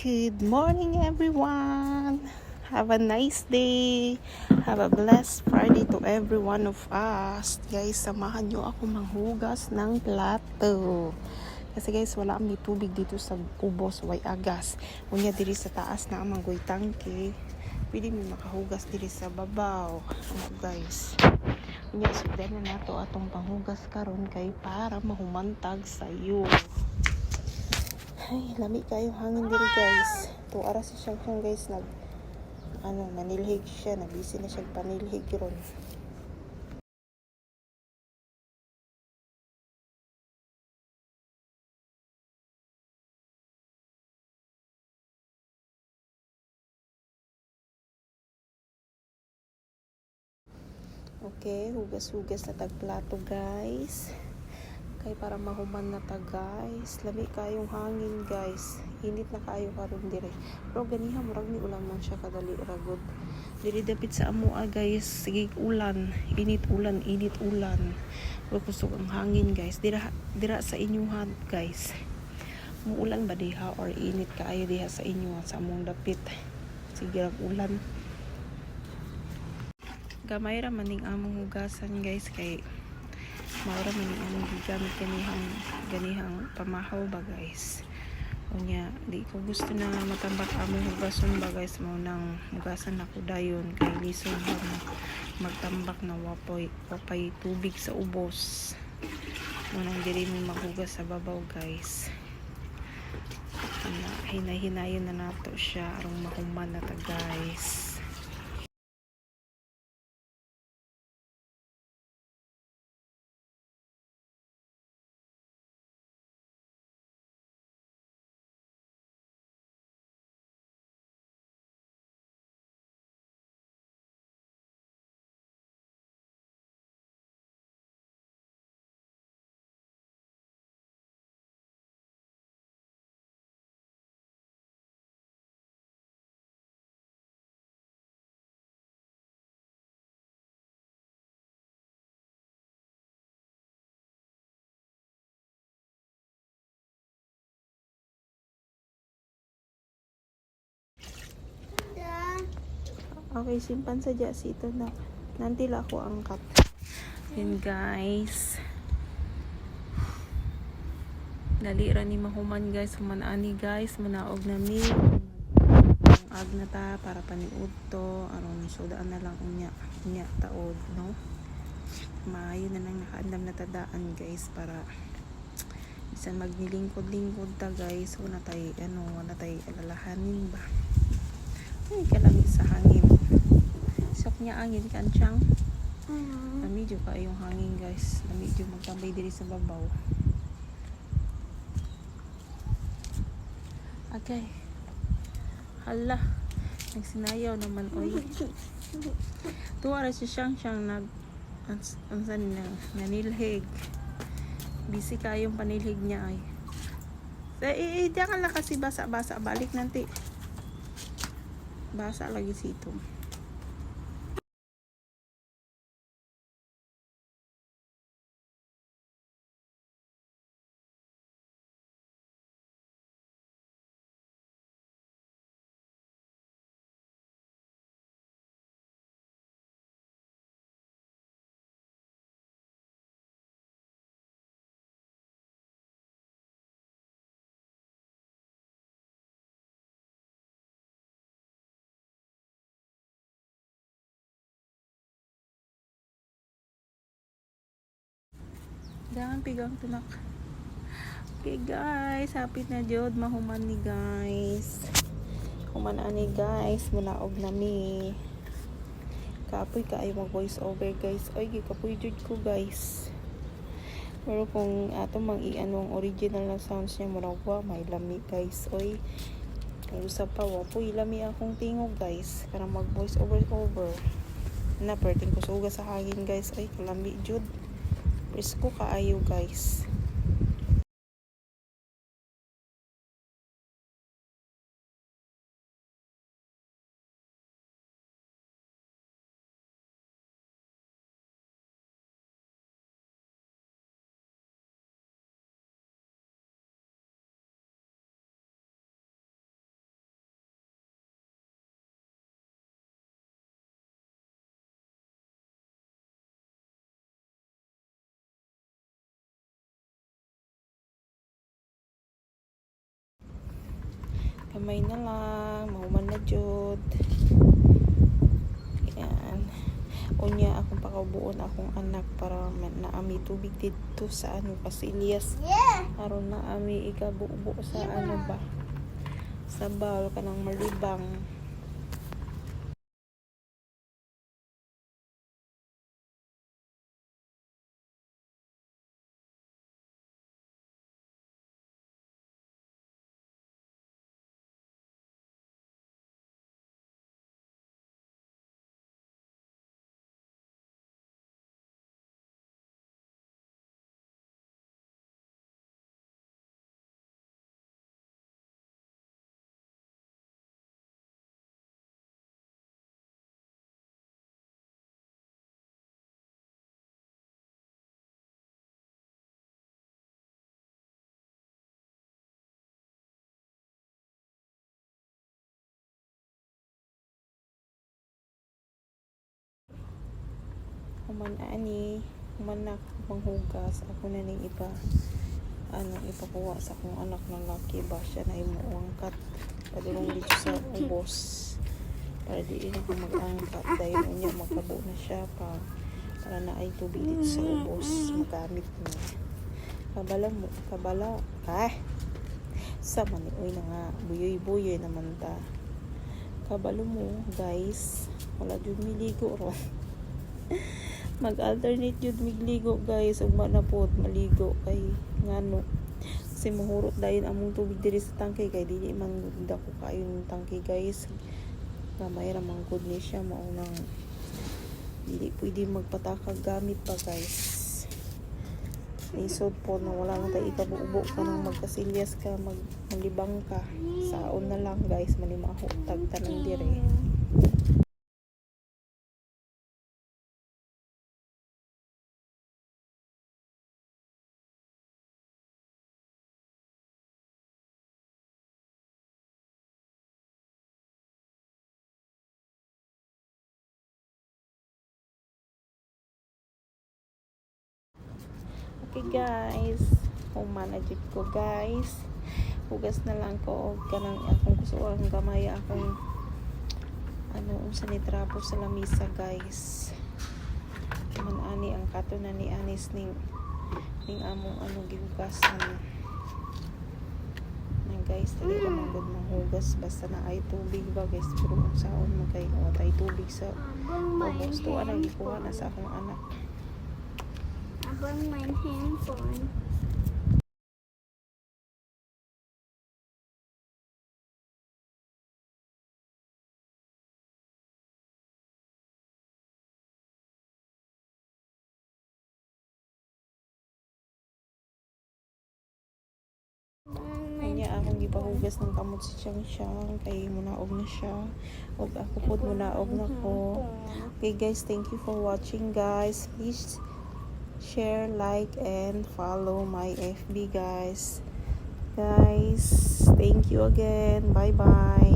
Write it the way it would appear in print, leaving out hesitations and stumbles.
Good morning, everyone. Have a nice day. Have a blessed Friday to every one of us. Guys, samahan nyo ako manghugas ng plato. Kasi guys, wala may tubig dito sa ubos, way agas. Unya diri sa taas na amang goy tangke. Pwede mo makahugas diri sa babaw. Guys. Unya, sugdan na nato atong panghugas karon kay para mahumantag sayo. Ay, lami kayong hangin diri guys. 2 oras siya guys nanilhig siya, nabisi na siya panilhig ron. Okay, hugas-hugas na tagplato guys. Kay para mahuman na ta guys. Lami kayong hangin guys. Init na kayo karon dire. Pero ganiha murag ni ulan man siya kadali ragod. Diri dapit sa amoa guys. Sige ulan, init ulan. Pero kusog ang hangin guys. Dira sa inyuhan guys. Muulan ba diha or init kaayo diha sa inyo sa among dapit. Sige rag ulan. Gamay ra maning among hugasan guys kay maura man ang gigamit ganihang pamahaw ba guys. Unya di ko gusto na matambak among hugason ba guys, mao nang hugasan ako dayon kay lisod na magtambak na wapay tubig sa ubos. Mao nang diri mi maghugas sa babaw guys. Hinay-hinayon na nato siya arong mahuman na ta guys. Okay, simpan sa dya ito na. Nanti la ako angkat. Then guys. Dali ra ni mahuman guys. Human ani guys. Manaog na mi. Ag na ta para paniud to. Aron sudaan na lang unya taod, no? Maayo na nang nakaandam na tadaan guys para bisan magnilingkod-lingkod ta guys. Wala tay alalahanin ba. Ay, kalami sa hangin. Sok niya angin kanchang. Medyo kayong hangin guys. Medyo magtambay diri sa babaw. Okay. Hala. Nagsinayaw naman oy. Tuwara si siyang nanilhig. Busy kayong panilhig niya ay. Diyan ka lang kasi basa-basa. Balik nanti. Basa lagi situ. Jangan pigang tunak. Okay guys, hapit na jud mahuman ni guys. Human ani guys, mulaog na mi. Kapoy kaayo mag voice over guys. Oy, gikapoy jud ko guys. Pero kung ato mang ianong original na sounds niya murag may lami guys. Oy, usap pa wapoy lami akong tingog guys. Para mag voice over na perting ko suga sa hangin guys. Ay, kalami jud. Presko kaayo guys. Kamay na lang, mahuman na jud. Yan. Unya akong pakaubuon akong anak para naami tubig dito sa ano Pasilias. Aron naami ikabubo sa ano ba? Sa bowl kanang malibang. Human na manghugas ako na ning iba ipakuha sa akong anak na laki ba siya na imuangkat padulong dito sa ubos para di na ako mag-angkat dahil unya magkabo na siya para na ay tubig dito sa ubos magamit na kabala sa manioy na nga buyoy naman ta kabalo mo guys wala jud miligo ro mag-alternate yun migligo guys ug manapod maligo kay ngano kasi mahurot dayon among tubig diri sa tangke kay dili man dako kayo ng tangke guys gamay ra man gud ni siya mao nang dili pwede magpatakag gamit pa guys isod po na wala na tayo ikabubo ka nang magkasilyas ka maglibang ka saon na lang guys manimaho tagtanan dire. Okay guys, humanajit ko guys. Hugas na lang ko kanang akong gusto ang gamay akong unsa ni trapo sa lamisa guys. Man ani ang kato na ni anis ning among gihugasan. Nang guys, dili ra man gud manghugas basta na ay tubig ba guys, pero kung saon man kay tay tubig sa ubos to ana gikuha na sa akong anak. Abang mein handphone. Kanya akong gipahugas ng kamot si Siyang kay munaog na siya ug ako pud munaog na ko. Okay guys, thank you for watching guys. Please share, like and follow my FB guys. Thank you again. Bye bye.